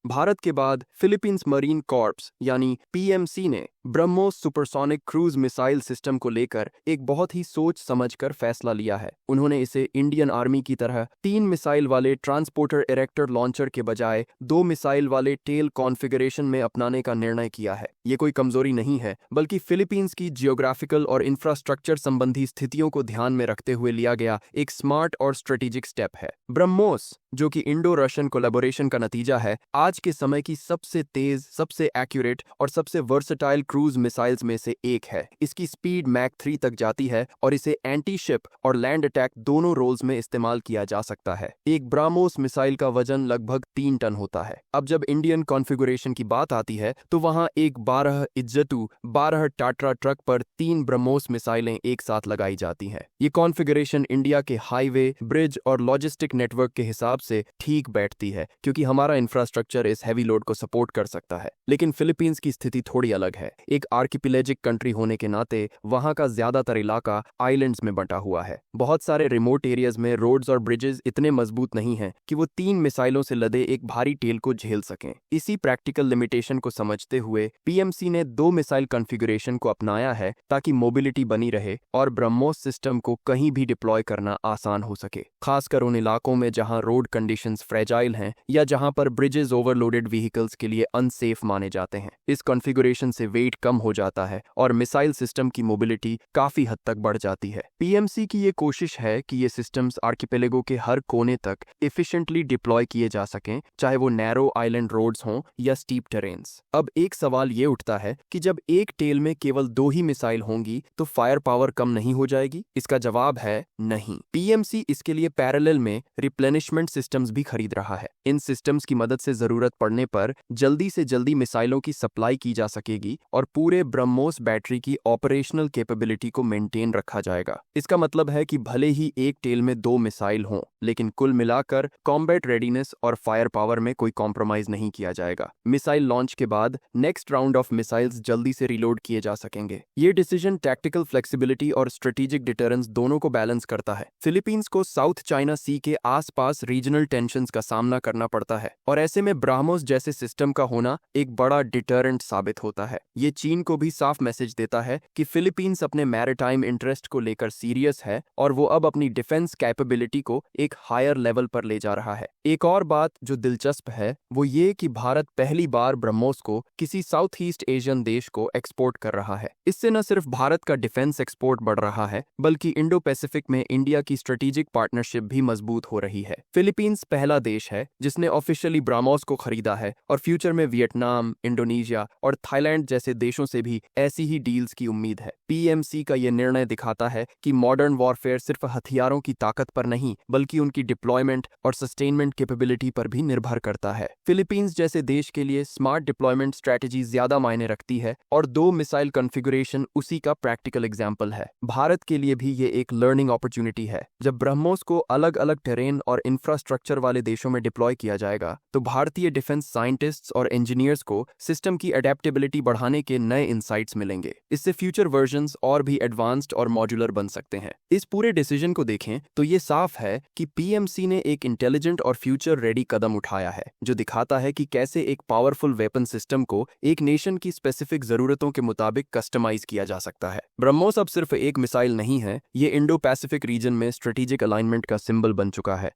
भारत के बाद Philippines marine corps यानी पीएमसी ने BrahMos supersonic cruise missile system को लेकर एक बहुत ही सोच समझकर फैसला लिया है। उन्होंने इसे इंडियन आर्मी की तरह 3 मिसाइल वाले ट्रांसपोर्टर इरेक्टर लॉन्चर के बजाय 2 मिसाइल वाले टेल कॉन्फ़िगरेशन में अपनाने का निर्णय किया है। ये कोई कमजोरी नहीं है, बल्कि फिलीपींस की जियोग्राफिकल और इंफ्रास्ट्रक्चर संबंधी स्थितियों को ध्यान में रखते हुए लिया गया एक स्मार्ट और स्ट्रेटेजिक स्टेप है। ब्रह्मोस, जो कि इंडो रशियन कोलैबोरेशन का नतीजा है, आज के समय की सबसे तेज, सबसे एक्यूरेट और सबसे वर्सेटाइल क्रूज मिसाइल्स में से एक है। इसकी स्पीड मैक 3 तक जाती है और इसे एंटी शिप और लैंड अटैक दोनों रोल्स में इस्तेमाल किया जा सकता है। एक ब्राह्मोस मिसाइल का वजन लगभग 3 टन होता है। अब जब इंडियन कॉन्फ़िगरेशन की बात आती है तो वहां एक 12 इज्जतू 12 टाट्रा ट्रक पर 3 ब्रह्मोस मिसाइलें एक साथ लगाई जाती हैं। ये कॉन्फ़िगरेशन इंडिया के हाईवे, ब्रिज और लॉजिस्टिक नेटवर्क के हिसाब से ठीक बैठती है, क्योंकि हमारा इंफ्रास्ट्रक्चर इस हैवी लोड को सपोर्ट कर सकता है। लेकिन फिलीपींस की स्थिति थोड़ी अलग है। एक आर्किपेलेजिक कंट्री होने के नाते वहां का ज्यादातर इलाका आइलैंड्स में बंटा हुआ है। बहुत सारे रिमोट एरियाज में रोड्स और ब्रिजेस इतने मजबूत नहीं हैं कि वो 3 मिसाइलों से लदे एक भारी टेल को झेल सकें। इसी प्रैक्टिकल लिमिटेशन को समझते हुए पीएमसी ने 2 मिसाइल कॉन्फ़िगरेशन को अपनाया है, ताकि मोबिलिटी बनी रहे और ब्रह्मोस सिस्टम को कहीं भी डिप्लॉय करना आसान हो सके, खासकर उन इलाकों में जहां रोड कंडीशंस फ्रेजाइल हैं या जहां पर ब्रिजेस ओवरलोडेड व्हीकल्स के लिए अनसेफ माने जाते हैं। इस कॉन्फ़िगरेशन से वेट कम हो जाता है और मिसाइल सिस्टम की मोबिलिटी काफी हद तक बढ़ जाती है। पीएमसी की ये कोशिश है कि ये सिस्टम्स आर्किपेलेगो के हर कोने तक एफिशिएंटली डिप्लॉय किए जा सकें, चाहे वो नैरो आइलैंड रोड्स हों या स्टीप टेरेन्स। अब एक सवाल ये उठता है कि जब एक टेल में केवल 2 ही मिसाइल होंगी तो फायर पावर कम नहीं हो जाएगी? इसका जवाब है नहीं। पीएमसी इसके लिए पैरेलल में रिप्लेनिशमेंट सिस्टम्स भी खरीद रहा है। इन सिस्टम्स की मदद से जरूरत पड़ने पर जल्दी से जल्दी मिसाइलों की सप्लाई की जा सकेगी और पूरे ब्रह्मोस बैटरी की ऑपरेशनल कैपेबिलिटी को मेंटेन रखा जाएगा। इसका मतलब है कि भले ही एक टेल में 2 मिसाइल हों, लेकिन कुल मिलाकर कॉम्बैट रेडीनेस और फायर पावर में कोई कॉम्प्रोमाइज नहीं किया जाएगा। मिसाइल लॉन्च के बाद नेक्स्ट राउंड ऑफ मिसाइल्स जल्दी से रिलोड किए जा सकेंगे। ये डिसीजन टैक्टिकल फ्लेक्सिबिलिटी और स्ट्रेटेजिक डिटरेंस दोनों को बैलेंस करता है। फिलीपींस को साउथ चाइना सी के आसपास रीजनल टेंशंस का सामना करना पड़ता है और ऐसे में ब्राह्मोस जैसे सिस्टम का होना एक बड़ा डिटरेंट साबित होता है। ये चीन को भी साफ मैसेज देता है कि फिलीपींस अपने मैरिटाइम इंटरेस्ट को लेकर सीरियस है और वो अब अपनी डिफेंस कैपेबिलिटी को एक हायर लेवल पर ले जा रहा है। एक और बात जो दिलचस्प है वो ये कि भारत पहली बार ब्रह्मोस को किसी साउथ ईस्ट एशियन देश को एक्सपोर्ट कर रहा है। इससे न सिर्फ भारत का डिफेंस एक्सपोर्ट बढ़ रहा है, बल्कि इंडो पैसिफिक में इंडिया की स्ट्रेटेजिक पार्टनरशिप भी मजबूत हो रही है। फिलीपींस पहला देश है जिसने ऑफिशियली ब्रह्मोस को खरीदा है और फ्यूचर में वियतनाम, इंडोनेशिया और थाईलैंड जैसे देशों से भी ऐसी ही डील्स की उम्मीद है। पीएमसी का यह निर्णय दिखाता है कि मॉडर्न वॉरफेयर सिर्फ हथियारों की ताकत पर नहीं, बल्कि उनकी डिप्लॉयमेंट और सस्टेनमेंट कैपेबिलिटी पर भी निर्भर करता है। फिलीपींस जैसे देश के लिए स्मार्ट डिप्लॉयमेंट स्ट्रैटेजी ज्यादा मायने रखती है और 2 मिसाइल कॉन्फ़िगरेशन उसी का प्रैक्टिकल एग्जाम्पल है। भारत के लिए भी ये एक लर्निंग अपॉर्चुनिटी है। जब ब्रह्मोस को अलग अलग टेरेन और इंफ्रास्ट्रक्चर वाले देशों में डिप्लॉय किया जाएगा तो भारतीय डिफेंस साइंटिस्ट्स और इंजीनियर्स को सिस्टम की अडेप्टेबिलिटी बढ़ाने के नए इंसाइट्स मिलेंगे। इससे फ्यूचर वर्जन्स और भी एडवांस्ड और मॉड्यूलर बन सकते हैं। इस पूरे डिसीजन को देखें तो ये साफ है कि पीएमसी ने एक इंटेलिजेंट और फ्यूचर रेडी कदम उठाया है, जो दिखाता है कि कैसे एक पावरफुल वेपन सिस्टम को एक नेशन की स्पेसिफिक जरूरतों के मुताबिक कस्टमाइज किया जा सकता है। ब्रह्मोस अब सिर्फ एक मिसाइल नहीं है, ये इंडो पैसिफिक रीजन में स्ट्रेटेजिक अलाइनमेंट का सिंबल बन चुका है।